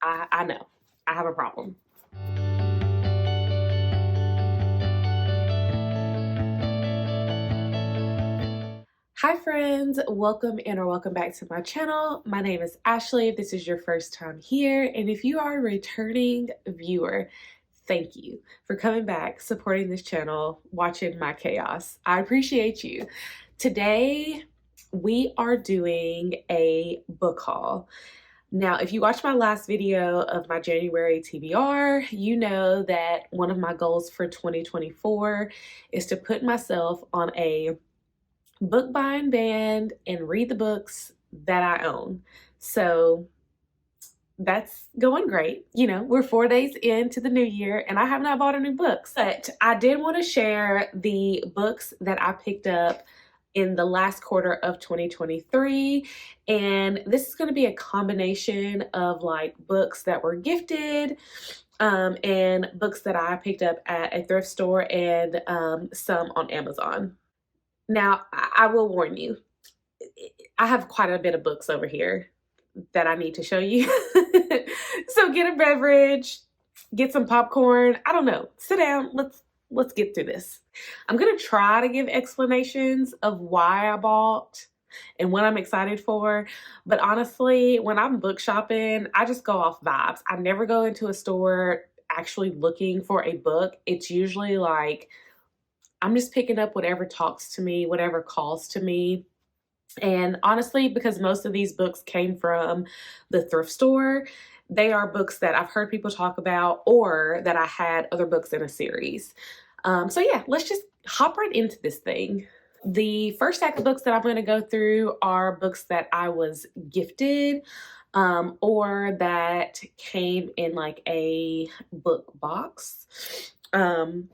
I know. I have a problem. Hi friends, welcome in or welcome back to my channel. My name is Ashley if this is your first time here, and if you are a returning viewer, thank you for coming back, supporting this channel, watching my chaos. I appreciate you. Today we are doing a book haul. Now, if you watched my last video of my January TBR, you know that one of my goals for 2024 is to put myself on a book buying band and read the books that I own. So that's going great. You know, we're 4 days into the new year and I have not bought any books, but I did want to share the books that I picked up in the last quarter of 2023. And this is going to be a combination of like books that were gifted, and books that I picked up at a thrift store and some on Amazon. Now, I will warn you, I have quite a bit of books over here that I need to show you. So get a beverage, get some popcorn. I don't know. Sit down. Let's get through this. I'm going to try to give explanations of why I bought and what I'm excited for. But honestly, when I'm book shopping, I just go off vibes. I never go into a store actually looking for a book. It's usually like I'm just picking up whatever talks to me, whatever calls to me. And honestly, because most of these books came from the thrift store, they are books that I've heard people talk about or that I had other books in a series. So yeah, let's just hop right into this thing. The first stack of books that I'm going to go through are books that I was gifted, or that came in like a book box. The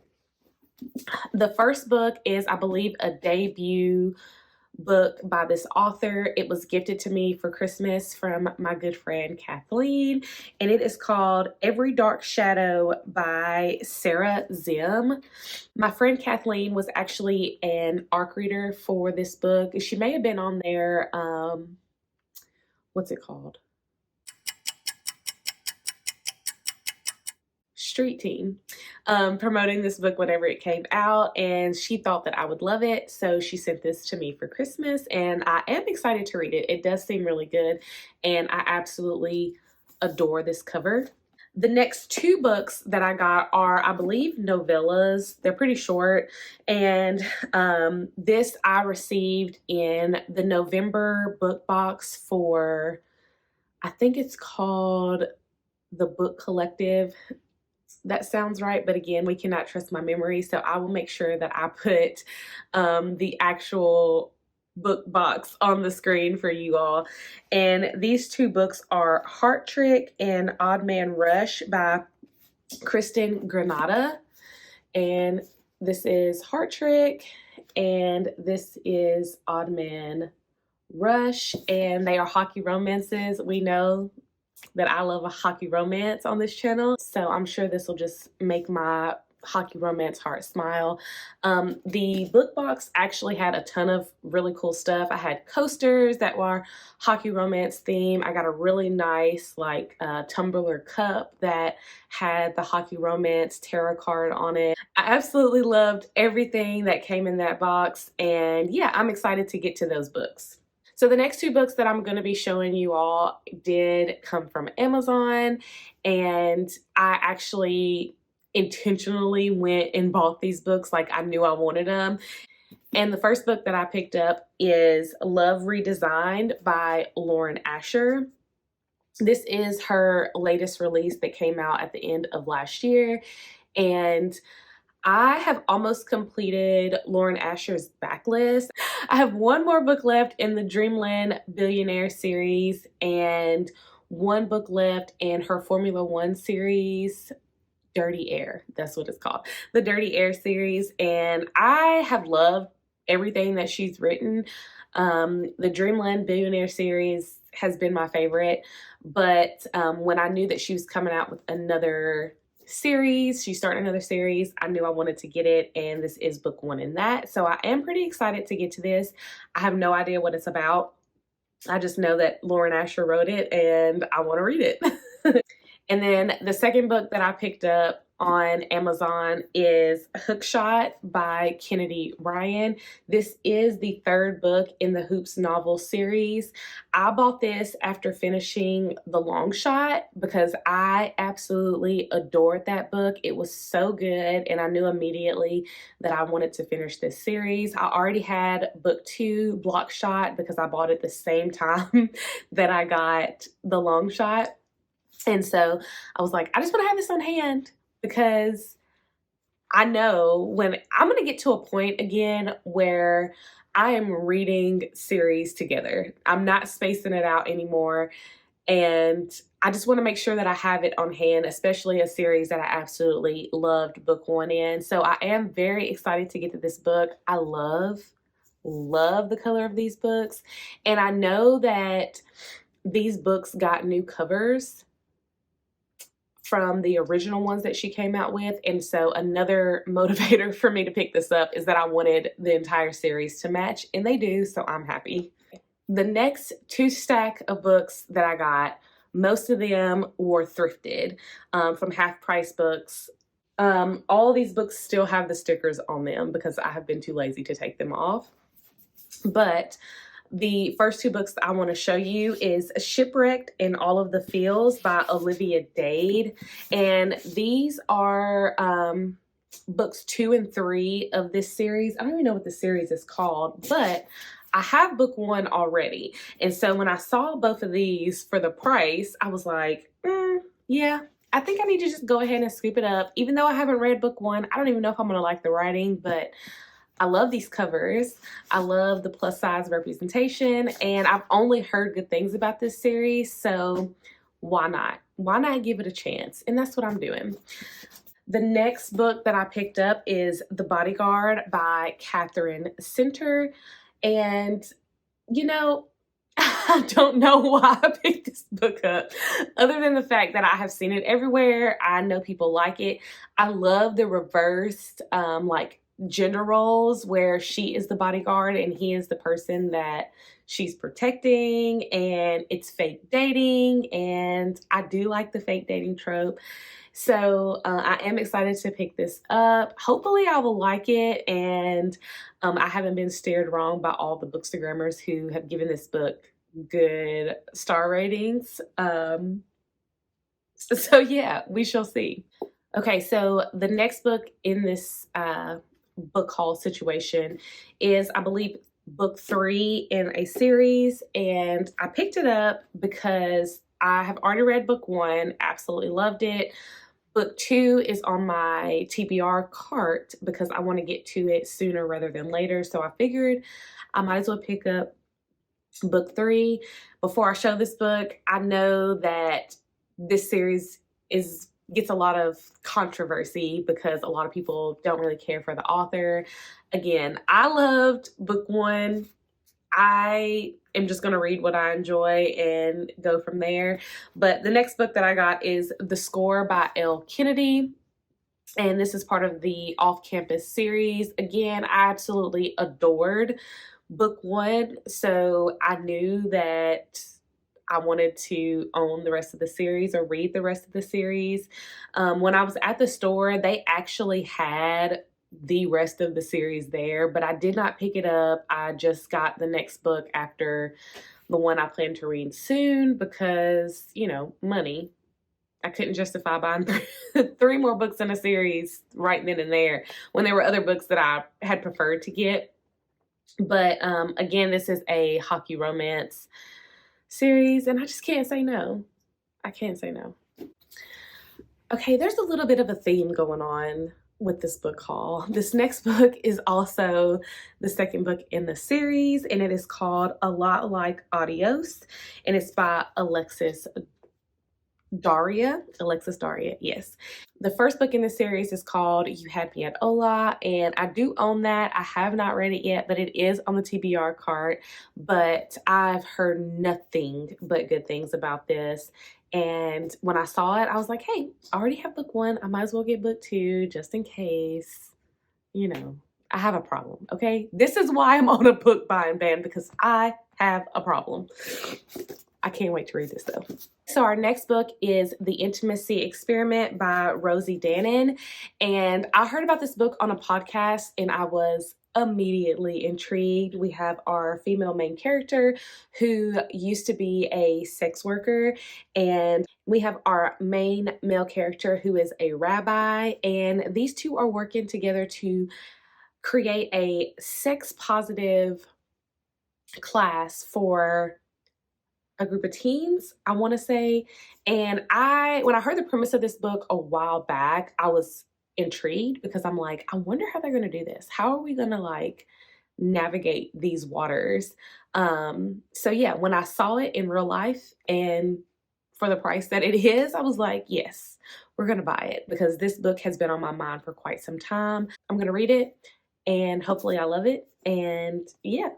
first book is, I believe, a debut book by this author. It was gifted to me for Christmas from my good friend Kathleen, and it is called Every Dark Shadow by Sarah Zim. My friend Kathleen was actually an ARC reader for this book. She may have been on their, what's it called? Street team, promoting this book whenever it came out, and she thought that I would love it, so she sent this to me for Christmas, and I am excited to read it. It does seem really good, and I absolutely adore this cover. The next two books that I got are, I believe, novellas. They're pretty short, and this I received in the November book box for, I think it's called The Book Collective. That sounds right, but again, we cannot trust my memory, so I will make sure that I put the actual book box on the screen for you all. And these two books are Heart Trick and Odd Man Rush by Kristen Granada. And this is Heart Trick, and this is Odd Man Rush, and they are hockey romances. We know that I love a hockey romance on this channel, so I'm sure this will just make my hockey romance heart smile. The book box actually had a ton of really cool stuff. I had coasters that were hockey romance theme. I got a really nice like tumbler cup that had the hockey romance tarot card on it. I absolutely loved everything that came in that box, and yeah, I'm excited to get to those books. So the next two books that I'm going to be showing you all did come from Amazon, and I actually intentionally went and bought these books like I knew I wanted them. And the first book that I picked up is Love Redesigned by Lauren Asher. This is her latest release that came out at the end of last year, and I have almost completed Lauren Asher's backlist. I have one more book left in the Dreamland Billionaire series and one book left in her Formula One series, Dirty Air. That's what it's called. The Dirty Air series. And I have loved everything that she's written. The Dreamland Billionaire series has been my favorite. But when I knew that she was coming out with another series, she's starting another series, I knew I wanted to get it, and this is book one in that. So I am pretty excited to get to this. I have no idea what it's about. I just know that Lauren Asher wrote it and I want to read it. And then the second book that I picked up on Amazon is Hookshot by Kennedy Ryan. This is the third book in the Hoops novel series. I bought this after finishing The Long Shot because I absolutely adored that book. It was so good, and I knew immediately that I wanted to finish this series. I already had book 2, Block Shot, because I bought it the same time that I got The Long Shot. And so I was like, I just want to have this on hand because I know when I'm going to get to a point again where I am reading series together. I'm not spacing it out anymore. And I just want to make sure that I have it on hand, especially a series that I absolutely loved book 1 in. So I am very excited to get to this book. I love the color of these books. And I know that these books got new covers from the original ones that she came out with. And so another motivator for me to pick this up is that I wanted the entire series to match, and they do, so I'm happy. The next 2 stack of books that I got, most of them were thrifted from Half Price Books. All of these books still have the stickers on them because I have been too lazy to take them off. But the first 2 books that I want to show you is Shipwrecked in All of the Fields by Olivia Dade. And these are books 2 and 3 of this series. I don't even know what the series is called, but I have book 1 already. And so when I saw both of these for the price, I was like, yeah, I think I need to just go ahead and scoop it up. Even though I haven't read book 1, I don't even know if I'm going to like the writing, but I love these covers. I love the plus size representation, and I've only heard good things about this series, so why not? Why not give it a chance? And that's what I'm doing. The next book that I picked up is The Bodyguard by Catherine Center, and you know, I don't know why I picked this book up, other than the fact that I have seen it everywhere. I know people like it. I love the reversed, like, gender roles where she is the bodyguard and he is the person that she's protecting, and it's fake dating, and I do like the fake dating trope. So I am excited to pick this up. Hopefully I will like it, and I haven't been steered wrong by all the bookstagrammers who have given this book good star ratings. So yeah, we shall see. Okay, so the next book in this book haul situation is, I believe, book 3 in a series, and I picked it up because I have already read book 1, absolutely loved it. Book 2 is on my TBR cart because I want to get to it sooner rather than later, so I figured I might as well pick up book 3. Before I show this book, I know that this series gets a lot of controversy because a lot of people don't really care for the author. Again, I loved book 1. I am just going to read what I enjoy and go from there. But the next book that I got is The Score by Elle Kennedy. And this is part of the Off-Campus series. Again, I absolutely adored book 1. So I knew that I wanted to own the rest of the series or read the rest of the series. When I was at the store, they actually had the rest of the series there, but I did not pick it up. I just got the next book after the one I plan to read soon because, you know, money. I couldn't justify buying 3 more books in a series right then and there when there were other books that I had preferred to get. But again, this is a hockey romance series, and I just can't say no. I can't say no. Okay, there's a little bit of a theme going on with this book haul. This next book is also the second book in the series, and it is called A Lot Like Adios, and it's by Alexis Daria, yes. The first book in the series is called You Had Me at Hola, and I do own that. I have not read it yet, but it is on the TBR cart, but I've heard nothing but good things about this. And when I saw it, I was like, hey, I already have book 1. I might as well get book 2 just in case, you know, I have a problem, okay? This is why I'm on a book buying ban, because I have a problem. I can't wait to read this though. So our next book is The Intimacy Experiment by Rosie Danan. And I heard about this book on a podcast and I was immediately intrigued. We have our female main character who used to be a sex worker, and we have our main male character who is a rabbi, and these two are working together to create a sex positive class for a group of teens, I want to say. And when I heard the premise of this book a while back, I was intrigued because I'm like, I wonder how they're going to do this. How are we going to like navigate these waters? So yeah, when I saw it in real life and for the price that it is, I was like, yes, we're going to buy it because this book has been on my mind for quite some time. I'm going to read it and hopefully I love it. And yeah,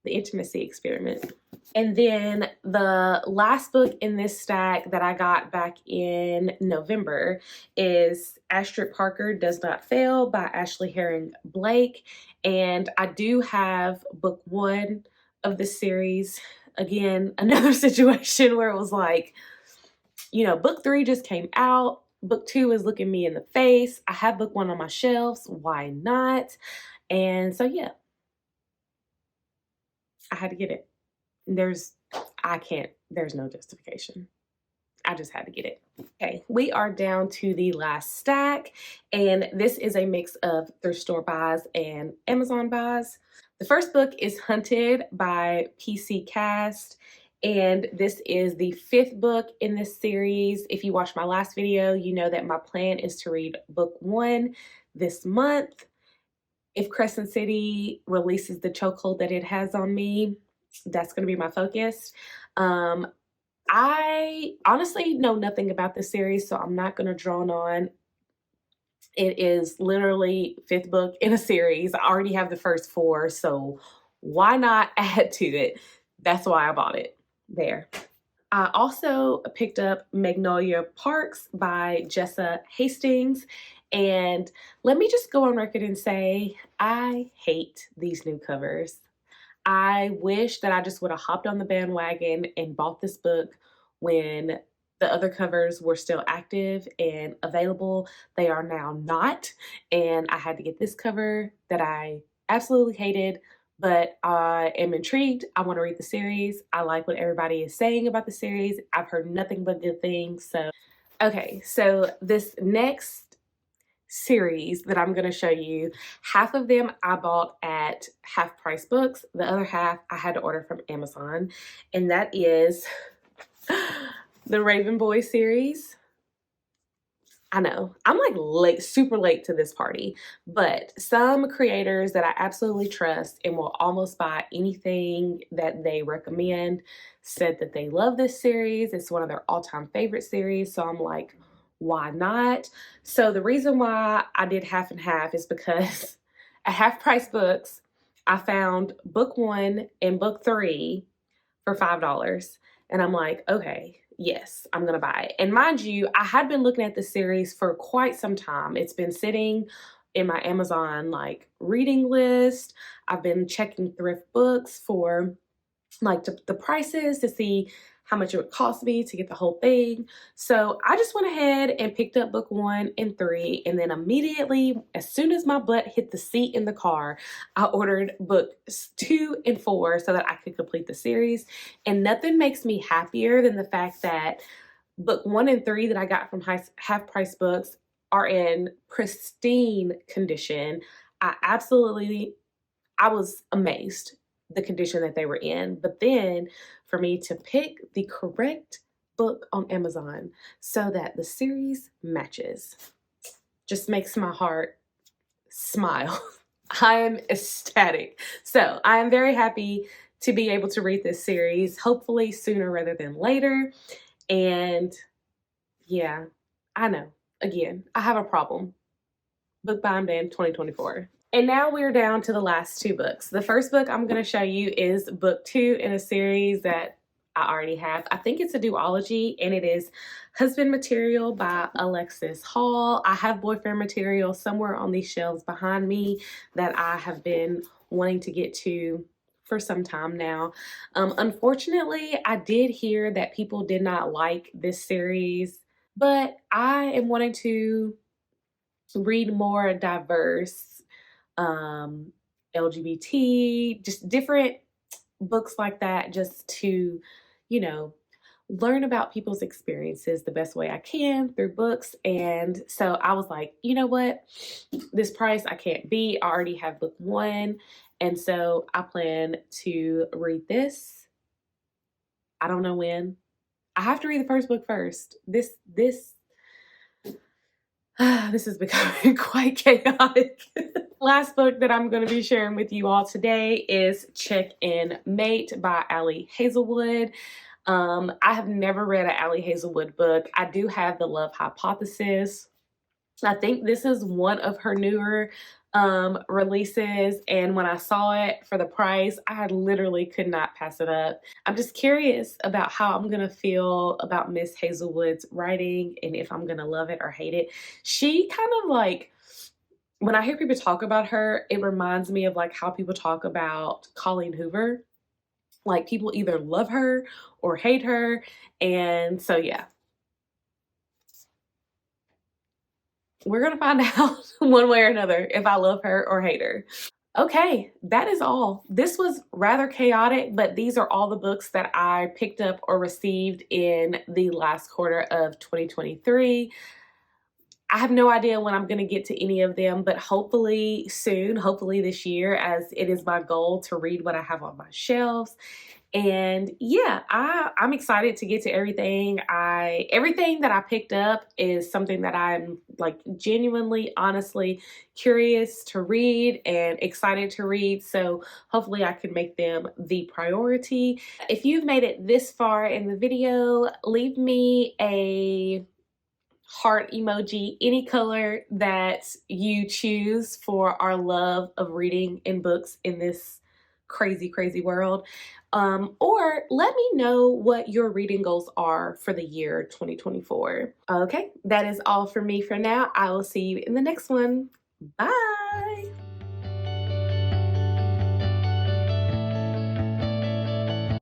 The Intimacy Experiment. And then the last book in this stack that I got back in November is Ashleigh Parker Does Not Fail by Ashleigh Herring Blake. And I do have book 1 of this series. Again, another situation where it was like, you know, book 3 just came out. Book 2 is looking me in the face. I have book 1 on my shelves. Why not? And so, yeah, I had to get it. There's no justification. I just had to get it. Okay, we are down to the last stack, and this is a mix of thrift store buys and Amazon buys. The first book is Hunted by PC Cast, and this is the 5th book in this series. If you watched my last video, you know that my plan is to read book 1 this month. If Crescent City releases the chokehold that it has on me, that's going to be my focus. I honestly know nothing about this series, so I'm not going to drone on. It is literally 5th book in a series. I already have the first 4, so why not add to it? That's why I bought it. There. I also picked up Magnolia Parks by Jessa Hastings. And let me just go on record and say, I hate these new covers. I wish that I just would have hopped on the bandwagon and bought this book when the other covers were still active and available. They are now not. And I had to get this cover that I absolutely hated, but I am intrigued. I want to read the series. I like what everybody is saying about the series. I've heard nothing but good things. So, okay, so this next series that I'm going to show you, half of them I bought at Half Price Books. The other half I had to order from Amazon. And that is the Raven Boy series. I know, I'm like late, super late to this party, but some creators that I absolutely trust and will almost buy anything that they recommend said that they love this series. It's one of their all-time favorite series. So I'm like, why not? So the reason why I did half and half is because at Half Price Books, I found book 1 and book 3 for $5. And I'm like, okay, yes, I'm going to buy it. And mind you, I had been looking at the series for quite some time. It's been sitting in my Amazon like reading list. I've been checking Thrift Books for like the prices to see how much it would cost me to get the whole thing. So I just went ahead and picked up book 1 and 3. And then immediately, as soon as my butt hit the seat in the car, I ordered books 2 and 4 so that I could complete the series. And nothing makes me happier than the fact that book 1 and 3 that I got from Half Price Books are in pristine condition. I was amazed the condition that they were in. But then for me to pick the correct book on Amazon so that the series matches just makes my heart smile. I am ecstatic. So I am very happy to be able to read this series, hopefully sooner rather than later. And yeah, I know, again, I have a problem. Book Bind Band 2024. And now we're down to the last 2 books. The first book I'm going to show you is book 2 in a series that I already have. I think it's a duology, and it is Husband Material by Alexis Hall. I have Boyfriend Material somewhere on these shelves behind me that I have been wanting to get to for some time now. Unfortunately, I did hear that people did not like this series, but I am wanting to read more diverse, um, LGBT, just different books like that, just to, you know, learn about people's experiences the best way I can through books. And so I was like, you know what? This price I can't beat. I already have book one. And so I plan to read this. I don't know when. I have to read the first book first. This is becoming quite chaotic. Last book that I'm going to be sharing with you all today is Check In Mate by Ashleigh Hazelwood. I have never read an Ashleigh Hazelwood book. I do have The Love Hypothesis. I think this is one of her newer releases, and when I saw it for the price, I literally could not pass it up. I'm just curious about how I'm gonna feel about Miss Hazelwood's writing and if I'm gonna love it or hate it. She kind of like, when I hear people talk about her, it reminds me of like how people talk about Colleen Hoover. Like people either love her or hate her. And so, yeah, we're going to find out one way or another if I love her or hate her. Okay, that is all. This was rather chaotic, but these are all the books that I picked up or received in the last quarter of 2023. I have no idea when I'm going to get to any of them, but hopefully soon, hopefully this year, as it is my goal to read what I have on my shelves. And yeah, I'm excited to get to everything. Everything that I picked up is something that I'm like genuinely, honestly curious to read and excited to read. So hopefully I can make them the priority. If you've made it this far in the video, leave me a heart emoji, any color that you choose for our love of reading and books in this crazy, crazy world. Or let me know what your reading goals are for the year 2024. Okay, that is all for me for now. I will see you in the next one. Bye.